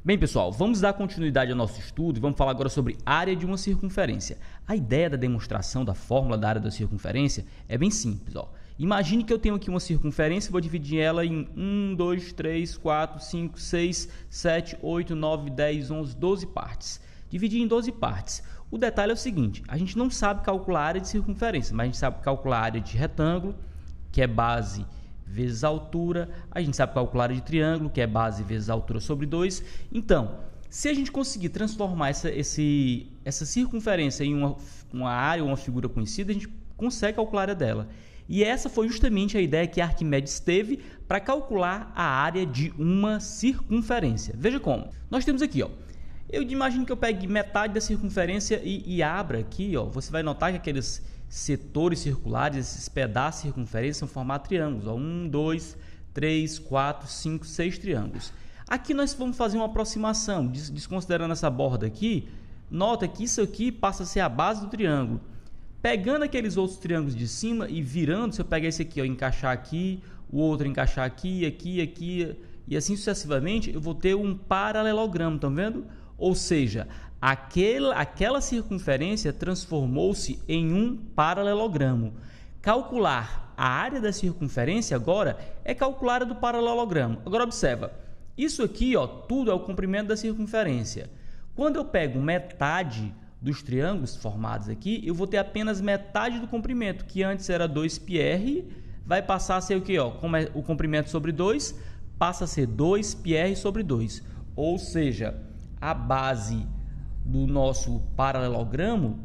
Bem, pessoal, vamos dar continuidade ao nosso estudo e vamos falar agora sobre área de uma circunferência. A ideia da demonstração da fórmula da área da circunferência é bem simples. Imagine que eu tenho aqui uma circunferência e vou dividir ela em 1, 2, 3, 4, 5, 6, 7, 8, 9, 10, 11, 12 partes. Dividir em 12 partes. O detalhe é o seguinte, a gente não sabe calcular a área de circunferência, mas a gente sabe calcular a área de retângulo, que é base vezes a altura, a gente sabe calcular a área de triângulo, que é base vezes a altura sobre 2. Então, se a gente conseguir transformar essa circunferência em uma área ou uma figura conhecida, a gente consegue calcular a área dela. E essa foi justamente a ideia que Arquimedes teve para calcular a área de uma circunferência. Veja como. Nós temos aqui, eu imagino que eu pegue metade da circunferência e abra aqui, você vai notar que aqueles setores circulares, esses pedaços de circunferência são formar triângulos. 1, 2, 3, 4, 5, 6 triângulos. Aqui nós vamos fazer uma aproximação, desconsiderando essa borda aqui. Nota que isso aqui passa a ser a base do triângulo. Pegando aqueles outros triângulos de cima e virando, se eu pegar esse aqui, encaixar aqui, o outro encaixar aqui, aqui, e assim sucessivamente, eu vou ter um paralelogramo, estão vendo? Ou seja, aquela circunferência transformou-se em um paralelogramo. Calcular a área da circunferência agora é calcular a do paralelogramo. Agora observa, isso aqui tudo é o comprimento da circunferência. Quando eu pego metade dos triângulos formados aqui, eu vou ter apenas metade do comprimento, que antes era 2πr, vai passar a ser o quê? Como é o comprimento sobre 2, passa a ser 2πr sobre 2. Ou seja, a base do nosso paralelogramo,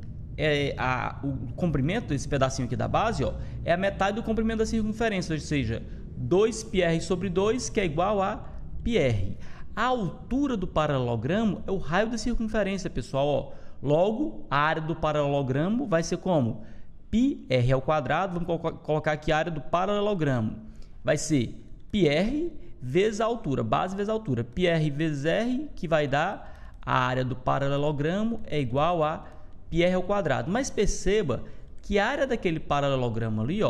o comprimento desse pedacinho aqui da base, é a metade do comprimento da circunferência, ou seja, 2πr sobre 2, que é igual a πr. A altura do paralelogramo é o raio da circunferência, pessoal. Logo, a área do paralelogramo vai ser como? πr ao quadrado, vamos colocar aqui a área do paralelogramo. Vai ser πr vezes a altura, base vezes a altura. πr vezes r, que vai dar a área do paralelogramo é igual a πr ao quadrado. Mas perceba que a área daquele paralelogramo ali,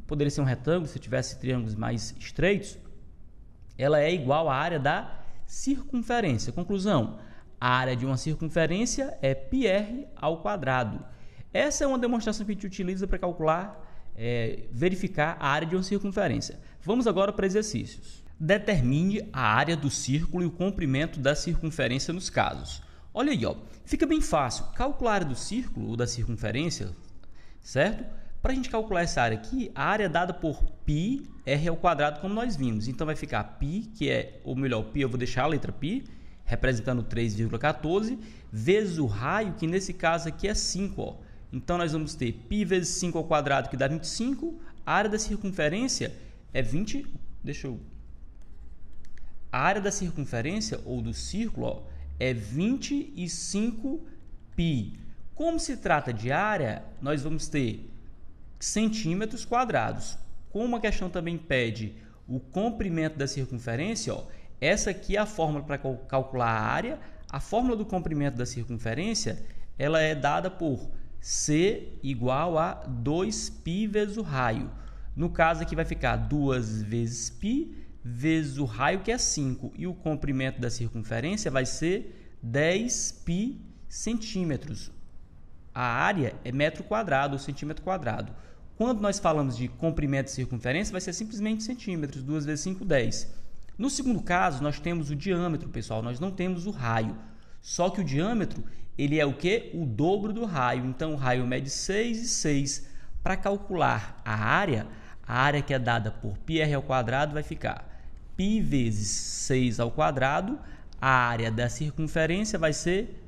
poderia ser um retângulo, se tivesse triângulos mais estreitos, ela é igual à área da circunferência. Conclusão, a área de uma circunferência é πr ao quadrado. Essa é uma demonstração que a gente utiliza para calcular, verificar a área de uma circunferência. Vamos agora para exercícios. Determine a área do círculo e o comprimento da circunferência nos casos. Olha aí, fica bem fácil. Calcular a área do círculo ou da circunferência, certo? Para a gente calcular essa área aqui, a área é dada por πr ao quadrado, como nós vimos. Então, vai ficar π, π eu vou deixar a letra π, representando 3,14, vezes o raio, que nesse caso aqui é 5. Então, nós vamos ter π vezes 5 ao quadrado, que dá 25. A área da circunferência é 20. A área da circunferência ou do círculo é 25π. Como se trata de área, nós vamos ter centímetros quadrados. Como a questão também pede o comprimento da circunferência, essa aqui é a fórmula para calcular a área. A fórmula do comprimento da circunferência ela é dada por C igual a 2π vezes o raio. No caso aqui vai ficar 2 vezes π vezes o raio, que é 5. E o comprimento da circunferência vai ser 10π centímetros. A área é metro quadrado ou centímetro quadrado. Quando nós falamos de comprimento de circunferência, vai ser simplesmente centímetros. 2 vezes 5, 10. No segundo caso, nós temos o diâmetro, pessoal. Nós não temos o raio. Só que o diâmetro, ele é o quê? O dobro do raio. Então, o raio mede 6 e 6. Para calcular a área que é dada por πr ao quadrado vai ficar π vezes 6 ao quadrado. A área da circunferência vai ser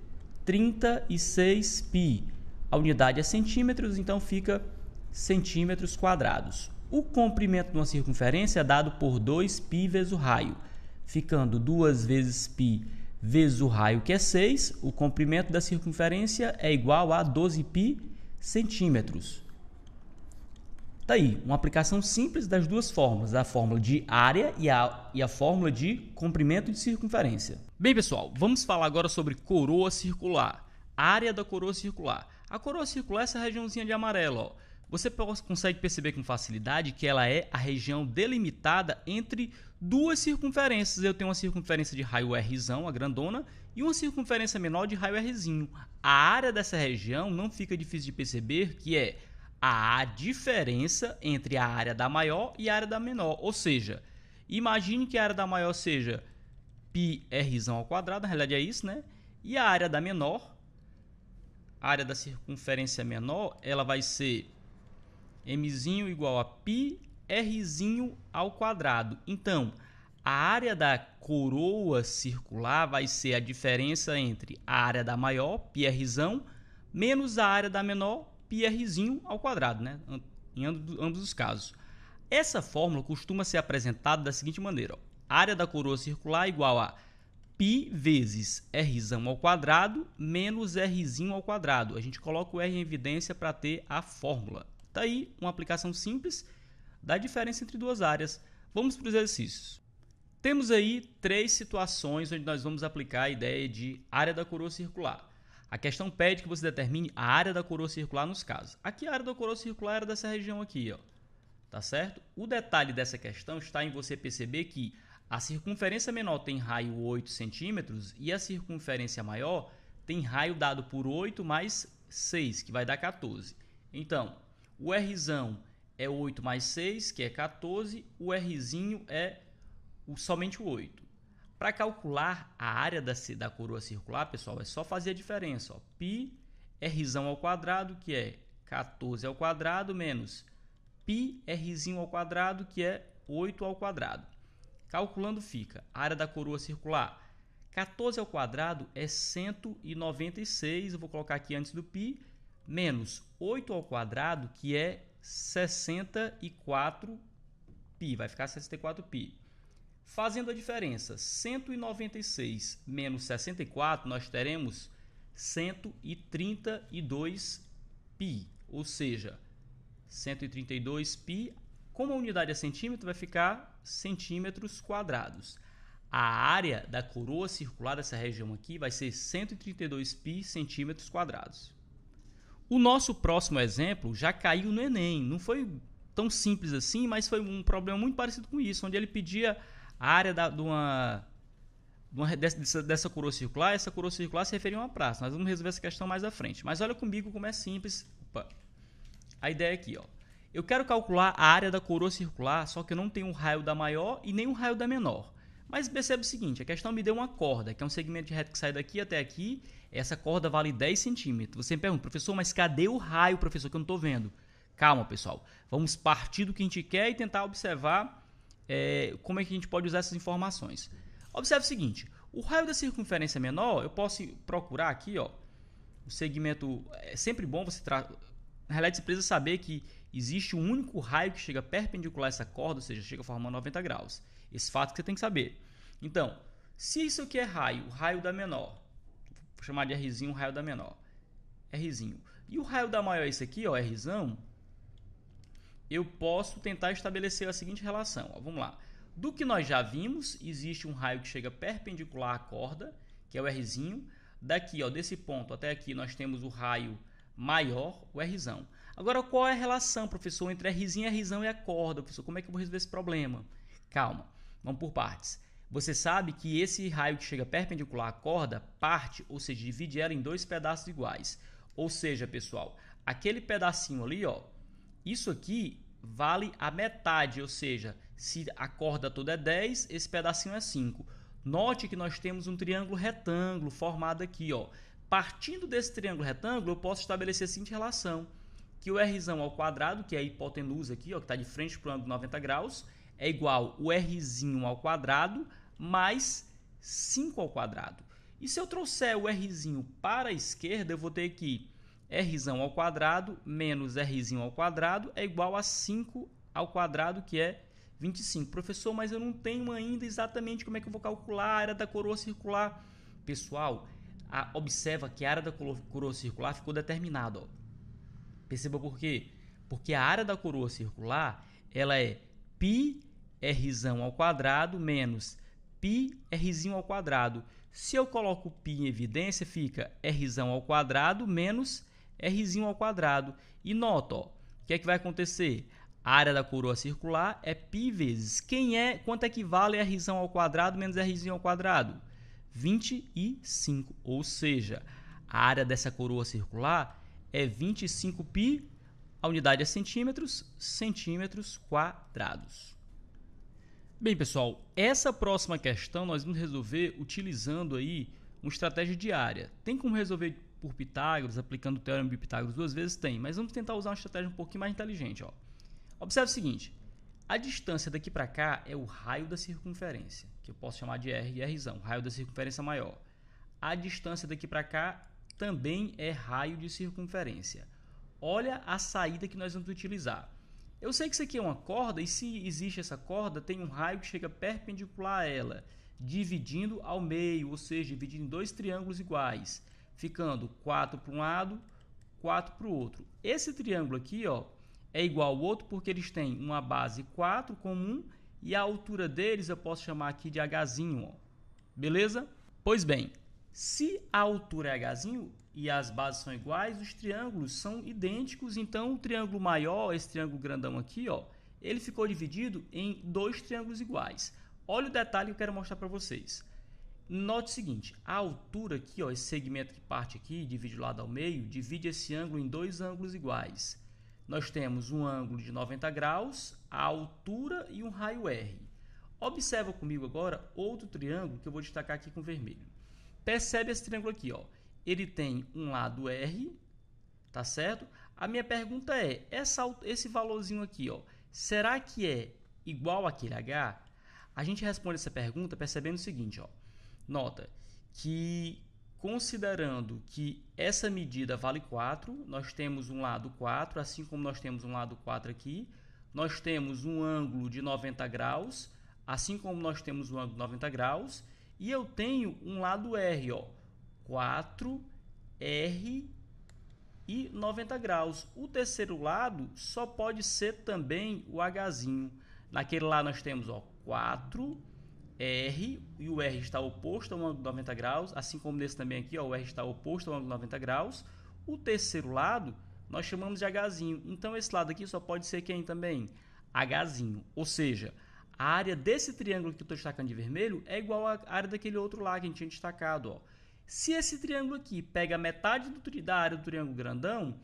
36π. A unidade é centímetros, então fica centímetros quadrados. O comprimento de uma circunferência é dado por 2π vezes o raio, ficando 2 vezes π vezes o raio, que é 6. O comprimento da circunferência é igual a 12π centímetros. Está aí, uma aplicação simples das duas fórmulas, a fórmula de área e a fórmula de comprimento de circunferência. Bem, pessoal, vamos falar agora sobre coroa circular. Área da coroa circular. A coroa circular é essa regiãozinha de amarelo. você consegue perceber com facilidade que ela é a região delimitada entre duas circunferências. Eu tenho uma circunferência de raio Rzão, a grandona, e uma circunferência menor de raio Rzinho. A área dessa região não fica difícil de perceber que é a diferença entre a área da maior e a área da menor. Ou seja, imagine que a área da maior seja πRzão ao quadrado, na realidade é isso, né? E a área da menor, a área da circunferência menor, ela vai ser mzinho igual a πRzinho ao quadrado. Então, a área da coroa circular vai ser a diferença entre a área da maior, πRzão, menos a área da menor, πRzinho ao quadrado, né? Em ambos os casos. Essa fórmula costuma ser apresentada da seguinte maneira, ó. A área da coroa circular é igual a π vezes Rzão ao quadrado menos Rzinho ao quadrado. A gente coloca o R em evidência para ter a fórmula. Está aí uma aplicação simples da diferença entre duas áreas. Vamos para os exercícios. Temos aí 3 situações onde nós vamos aplicar a ideia de área da coroa circular. A questão pede que você determine a área da coroa circular nos casos. Aqui a área da coroa circular era dessa região aqui, ó. Tá certo? O detalhe dessa questão está em você perceber que a circunferência menor tem raio 8 centímetros e a circunferência maior tem raio dado por 8 mais 6, que vai dar 14. Então, o Rzão é 8 mais 6, que é 14. O Rzinho é somente o 8. Para calcular a área da coroa circular, pessoal, é só fazer a diferença. Ó. Π Rzão ao quadrado, que é 14 ao quadrado, menos π Rzinho ao quadrado, que é 8 ao quadrado. Calculando fica a área da coroa circular. 14 ao quadrado é 196, eu vou colocar aqui antes do π, menos 8 ao quadrado, que é 64π, vai ficar 64π. Fazendo a diferença, 196 menos 64, nós teremos 132π, ou seja, 132π, como a unidade é centímetro, vai ficar centímetros quadrados. A área da coroa circular dessa região aqui vai ser 132π centímetros quadrados. O nosso próximo exemplo já caiu no Enem. Não foi tão simples assim, mas foi um problema muito parecido com isso, onde ele pedia a área dessa coroa circular. Essa coroa circular se referia a uma praça. Nós vamos resolver essa questão mais à frente. Mas olha comigo como é simples. Opa. A ideia é aqui, ó. Eu quero calcular a área da coroa circular, só que eu não tenho um raio da maior e nem um raio da menor. Mas percebe o seguinte, a questão me deu uma corda, que é um segmento de reto que sai daqui até aqui. Essa corda vale 10 centímetros. Você me pergunta, professor, mas cadê o raio, professor, que eu não estou vendo? Calma, pessoal. Vamos partir do que a gente quer e tentar observar como é que a gente pode usar essas informações. Observe o seguinte, o raio da circunferência menor, eu posso procurar aqui, ó, o segmento, é sempre bom você na realidade, você precisa saber que existe um único raio que chega perpendicular a essa corda, ou seja, chega formando 90 graus. Esse fato que você tem que saber. Então, se isso aqui é raio, o raio da menor, vou chamar de Rzinho, o raio da menor, Rzinho. E o raio da maior é esse aqui, ó, Rzão, eu posso tentar estabelecer a seguinte relação. Ó, vamos lá. Do que nós já vimos, existe um raio que chega perpendicular à corda, que é o Rzinho. Daqui, ó, desse ponto até aqui, nós temos o raio maior, o Rzão. Agora, qual é a relação, professor, entre Rzinho e Rzão e a corda? Professor, como é que eu vou resolver esse problema? Calma, vamos por partes. Você sabe que esse raio que chega perpendicular à corda parte, ou seja, divide ela em 2 pedaços iguais. Ou seja, pessoal, aquele pedacinho ali, ó, isso aqui vale a metade, ou seja, se a corda toda é 10, esse pedacinho é 5. Note que nós temos um triângulo retângulo formado aqui, ó. Partindo desse triângulo retângulo, eu posso estabelecer a seguinte relação, que o Rzão ao quadrado, que é a hipotenusa aqui, ó, que está de frente para o ângulo 90 graus, é igual o Rzinho ao quadrado mais 5 ao quadrado. E se eu trouxer o Rzinho para a esquerda, eu vou ter que Rzão ao quadrado menos Rzinho ao quadrado é igual a 5 ao quadrado, que é 25. Professor, mas eu não tenho ainda exatamente como é que eu vou calcular a área da coroa circular. Pessoal, observa que a área da coroa circular ficou determinada. Ó. Perceba por quê? Porque a área da coroa circular ela é π Rzão ao quadrado menos π Rzinho ao quadrado. Se eu coloco π em evidência, fica Rzão ao quadrado menos Rzinho ao quadrado. E nota, ó, que é que vai acontecer? A área da coroa circular é π vezes. Quanto equivale a r² ao quadrado menos r² ao quadrado? 25. Ou seja, a área dessa coroa circular é 25π, a unidade é centímetros, centímetros quadrados. Bem, pessoal, essa próxima questão nós vamos resolver utilizando aí uma estratégia de área. Tem como resolver por Pitágoras, aplicando o teorema de Pitágoras 2 vezes? Tem, mas vamos tentar usar uma estratégia um pouquinho mais inteligente. Ó. Observe o seguinte, a distância daqui para cá é o raio da circunferência, que eu posso chamar de R e R², o raio da circunferência maior. A distância daqui para cá também é raio de circunferência. Olha a saída que nós vamos utilizar. Eu sei que isso aqui é uma corda, e se existe essa corda, tem um raio que chega perpendicular a ela, dividindo ao meio, ou seja, dividindo em dois triângulos iguais, ficando 4 para um lado, 4 para o outro. Esse triângulo aqui, ó, é igual ao outro porque eles têm uma base 4 comum e a altura deles eu posso chamar aqui de Hzinho. Ó. Beleza? Pois bem, se a altura é Hzinho e as bases são iguais, os triângulos são idênticos, então o triângulo maior, esse triângulo grandão aqui, ó, ele ficou dividido em dois triângulos iguais. Olha o detalhe que eu quero mostrar para vocês. Note o seguinte, a altura aqui, ó, esse segmento que parte aqui, divide o lado ao meio, divide esse ângulo em dois ângulos iguais. Nós temos um ângulo de 90 graus, a altura e um raio R. Observa comigo agora outro triângulo que eu vou destacar aqui com vermelho. Percebe esse triângulo aqui, ó. Ele tem um lado R, tá certo? A minha pergunta é, esse valorzinho aqui, ó, será que é igual àquele H? A gente responde essa pergunta percebendo o seguinte, ó. Nota que, considerando que essa medida vale 4, nós temos um lado 4, assim como nós temos um lado 4 aqui, nós temos um ângulo de 90 graus, assim como nós temos um ângulo de 90 graus, e eu tenho um lado R, ó, 4, R e 90 graus. O terceiro lado só pode ser também o Hzinho. Naquele lá nós temos, ó, 4, R, e o R está oposto ao ângulo de 90 graus, assim como nesse também aqui, ó, o R está oposto ao ângulo de 90 graus. O terceiro lado nós chamamos de Hzinho. Então esse lado aqui só pode ser quem também? Hzinho. Ou seja, a área desse triângulo que eu estou destacando de vermelho é igual à área daquele outro lá que a gente tinha destacado. Ó. Se esse triângulo aqui pega metade da área do triângulo grandão,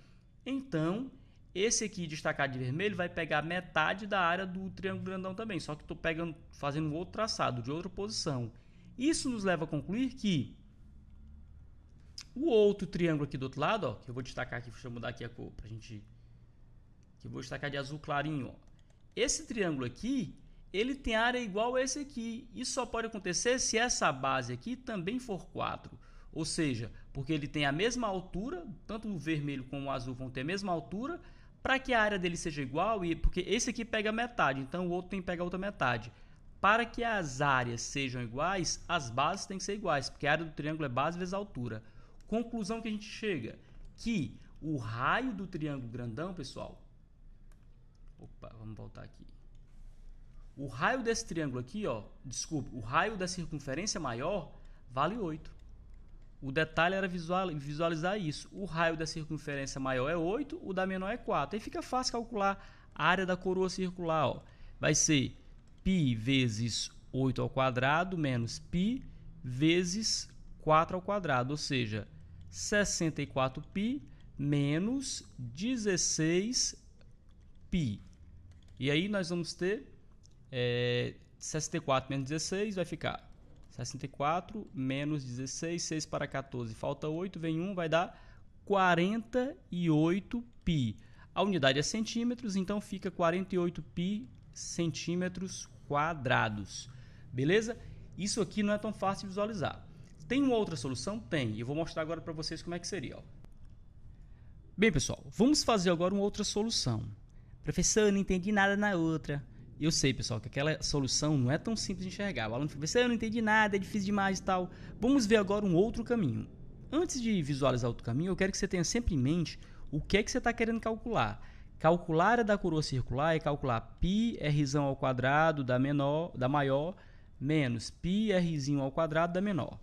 então esse aqui destacado de vermelho vai pegar metade da área do triângulo grandão também, só que estou fazendo um outro traçado, de outra posição. Isso nos leva a concluir que o outro triângulo aqui do outro lado, ó, que eu vou destacar aqui, deixa eu mudar aqui a cor pra gente, que eu vou destacar de azul clarinho, ó. Esse triângulo aqui, ele tem área igual a esse aqui. Isso só pode acontecer se essa base aqui também for 4. Ou seja, porque ele tem a mesma altura, tanto o vermelho como o azul vão ter a mesma altura, para que a área dele seja igual, porque esse aqui pega metade, então o outro tem que pegar a outra metade. Para que as áreas sejam iguais, as bases têm que ser iguais, porque a área do triângulo é base vezes altura. Conclusão que a gente chega, que o raio do triângulo grandão, pessoal, vamos voltar aqui. O raio desse triângulo aqui, ó, o raio da circunferência maior vale 8. O detalhe era visualizar isso. O raio da circunferência maior é 8, o da menor é 4. Aí fica fácil calcular a área da coroa circular. Ó. Vai ser π vezes 8 ao quadrado menos π vezes 4 ao quadrado. Ou seja, 64π menos 16π. E aí nós vamos ter 64 menos 16 vai ficar 64 menos 16, 6 para 14, falta 8, vem 1, vai dar 48π. A unidade é centímetros, então fica 48π centímetros quadrados. Beleza? Isso aqui não é tão fácil de visualizar. Tem uma outra solução? Tem. E eu vou mostrar agora para vocês como é que seria. Ó. Bem, pessoal, vamos fazer agora uma outra solução. Professor, eu não entendi nada na outra. Eu sei, pessoal, que aquela solução não é tão simples de enxergar. O aluno fica pensando, eu não entendi nada, é difícil demais e tal. Vamos ver agora um outro caminho. Antes de visualizar outro caminho, eu quero que você tenha sempre em mente o que é que você está querendo calcular. Calcular a área da coroa circular é calcular π r² ao quadrado da maior menos π r² ao quadrado da menor.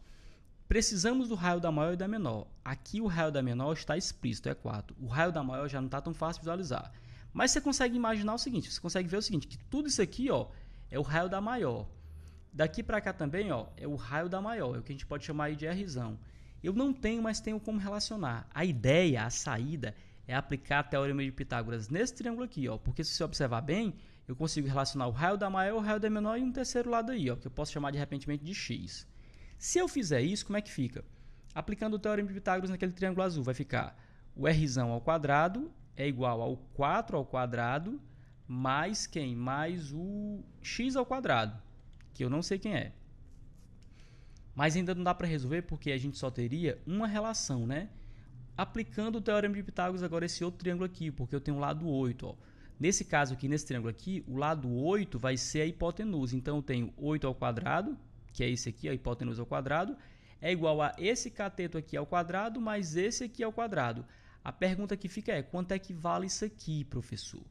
Precisamos do raio da maior e da menor. Aqui o raio da menor está explícito, é 4. O raio da maior já não está tão fácil de visualizar. Mas você consegue imaginar o seguinte, você consegue ver o seguinte, que tudo isso aqui, ó, é o raio da maior. Daqui para cá também, ó, é o raio da maior, é o que a gente pode chamar aí de Rzão. Eu não tenho, mas tenho como relacionar. A ideia, a saída, é aplicar a teorema de Pitágoras nesse triângulo aqui, ó, porque se você observar bem, eu consigo relacionar o raio da maior, o raio da menor e um terceiro lado aí, ó, que eu posso chamar de repente de x. Se eu fizer isso, como é que fica? Aplicando o teorema de Pitágoras naquele triângulo azul, vai ficar o Rzão ao quadrado é igual ao 4 ao quadrado mais quem? Mais o x ao quadrado, que eu não sei quem é. Mas ainda não dá para resolver porque a gente só teria uma relação, né? Aplicando o teorema de Pitágoras agora esse outro triângulo aqui, porque eu tenho o lado 8, ó. Nesse caso aqui, nesse triângulo aqui, o lado 8 vai ser a hipotenusa. Então eu tenho 8 ao quadrado, que é esse aqui, a hipotenusa ao quadrado, é igual a esse cateto aqui ao quadrado mais esse aqui ao quadrado. A pergunta que fica é, quanto é que vale isso aqui, professor?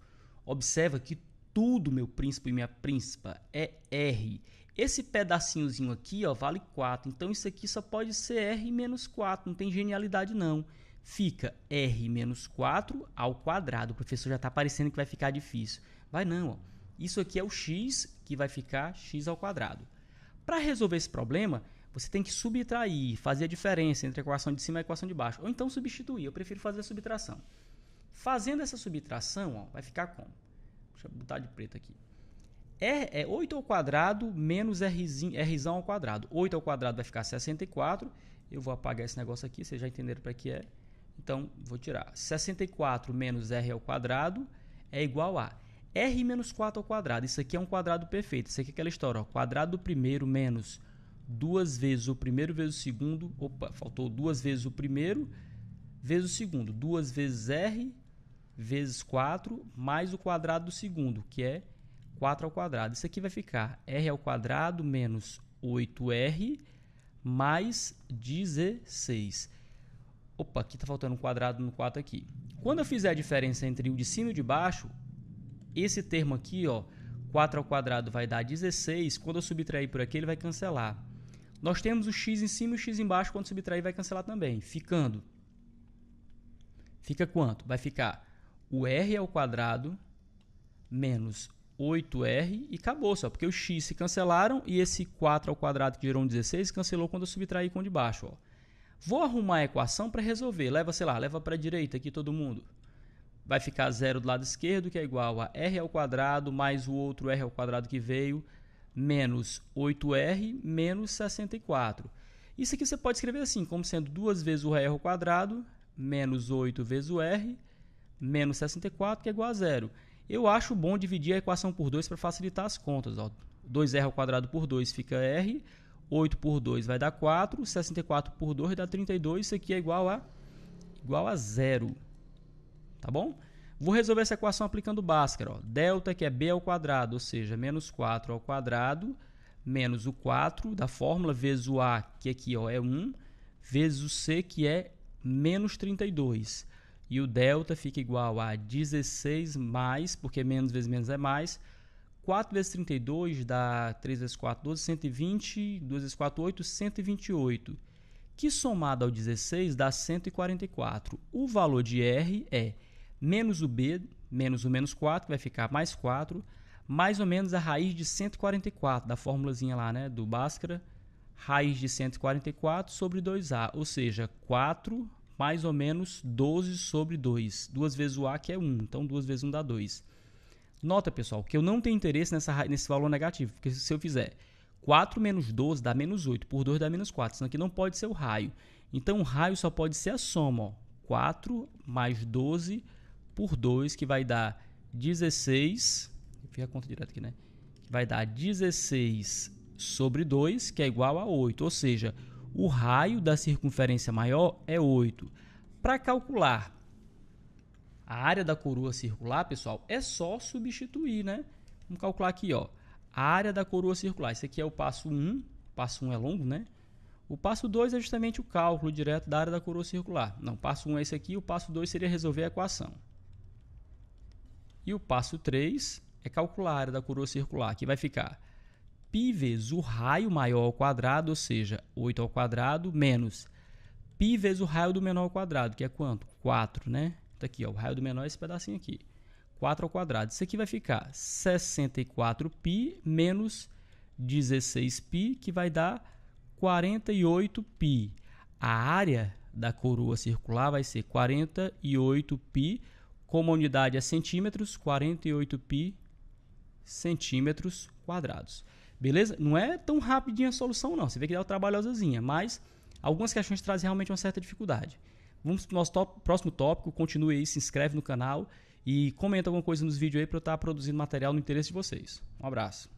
Observa que tudo, meu príncipe e minha príncipa, é R. Esse pedacinhozinho aqui, ó, vale 4. Então, isso aqui só pode ser R menos 4. Não tem genialidade, não. Fica R menos 4 ao quadrado. O professor já está parecendo que vai ficar difícil. Vai não, ó. Isso aqui é o x, que vai ficar x ao quadrado. Para resolver esse problema, você tem que subtrair, fazer a diferença entre a equação de cima e a equação de baixo. Ou então substituir. Eu prefiro fazer a subtração. Fazendo essa subtração, ó, vai ficar como? Deixa eu botar de preto aqui. É 8 ao quadrado menos Rzão ao quadrado. 8 ao quadrado vai ficar 64. Eu vou apagar esse negócio aqui, vocês já entenderam para que é. Então, vou tirar. 64 menos R ao quadrado é igual a R menos 4 ao quadrado. Isso aqui é um quadrado perfeito. Isso aqui é aquela história, ó. Quadrado do primeiro menos 2 vezes o primeiro vezes o segundo. Opa, faltou 2 vezes o primeiro vezes o segundo. 2 vezes R vezes 4 mais o quadrado do segundo, que é 4 ao quadrado. Isso aqui vai ficar R ao quadrado menos 8R mais 16. Opa, aqui está faltando um quadrado no 4 aqui. Quando eu fizer a diferença entre o de cima e o de baixo, esse termo aqui, ó, 4 ao quadrado vai dar 16. Quando eu subtrair por aqui, ele vai cancelar. Nós temos o x em cima e o x embaixo. Quando subtrair, vai cancelar também. Ficando. Fica quanto? Vai ficar o r ao quadrado menos 8r e acabou só, porque os x se cancelaram e esse 4 ao quadrado que gerou um 16 cancelou quando eu subtrair com o de baixo. Ó. Vou arrumar a equação para resolver. Leva, sei lá, leva para a direita aqui todo mundo. Vai ficar 0 do lado esquerdo, que é igual a r ao quadrado mais o outro r ao quadrado que veio, menos 8r menos 64. Isso aqui você pode escrever assim, como sendo 2 vezes o r ao quadrado menos 8 vezes o r menos 64, que é igual a 0. Eu acho bom dividir a equação por 2 para facilitar as contas. Ó. 2r ao quadrado por 2 fica r, 8 por 2 vai dar 4, 64 por 2 dá 32, isso aqui é igual a 0. Tá bom? Vou resolver essa equação aplicando Bhaskara. Ó. Delta, que é b ao quadrado, ou seja, menos 4 ao quadrado, menos o 4 da fórmula, vezes o a, que aqui ó, é 1, vezes o c, que é menos 32. E o delta fica igual a 16 mais, porque menos vezes menos é mais, 4 vezes 32 dá 3 vezes 4, 12, 120, 2 vezes 4, 8, 128, que somado ao 16 dá 144. O valor de R é menos o B, menos o menos 4, que vai ficar mais 4, mais ou menos a raiz de 144, da formulazinha lá, né, do Bhaskara, raiz de 144 sobre 2A, ou seja, 4 mais ou menos 12 sobre 2. 2 vezes o A, que é 1. Então, 2 vezes 1 dá 2. Nota, pessoal, que eu não tenho interesse nesse valor negativo, porque se eu fizer 4 menos 12 dá menos 8, por 2 dá menos 4, senão aqui não pode ser o raio. Então, o raio só pode ser a soma. Ó. 4 mais 12 por 2, que vai dar 16. Fica a conta direta aqui, né? Que vai dar 16 sobre 2, que é igual a 8. Ou seja, o raio da circunferência maior é 8. Para calcular a área da coroa circular, pessoal, é só substituir, né? Vamos calcular aqui, ó, a área da coroa circular. Esse aqui é o passo 1. O passo 1 é longo, né? O passo 2 é justamente o cálculo direto da área da coroa circular. Não, o passo 1 é esse aqui, o passo 2 seria resolver a equação. E o passo 3 é calcular a área da coroa circular, que vai ficar π vezes o raio maior ao quadrado, ou seja, 8 ao quadrado, menos π vezes o raio do menor ao quadrado, que é quanto? 4, né? Tá aqui, ó, o raio do menor é esse pedacinho aqui. 4 ao quadrado. Isso aqui vai ficar 64π menos 16π, que vai dar 48π. A área da coroa circular vai ser 48π, como a unidade é centímetros, 48π centímetros quadrados. Beleza? Não é tão rapidinha a solução, não. Você vê que dá uma trabalhosazinha, mas algumas questões trazem realmente uma certa dificuldade. Vamos para o nosso próximo tópico. Continue aí, se inscreve no canal e comenta alguma coisa nos vídeos aí para eu estar produzindo material no interesse de vocês. Um abraço.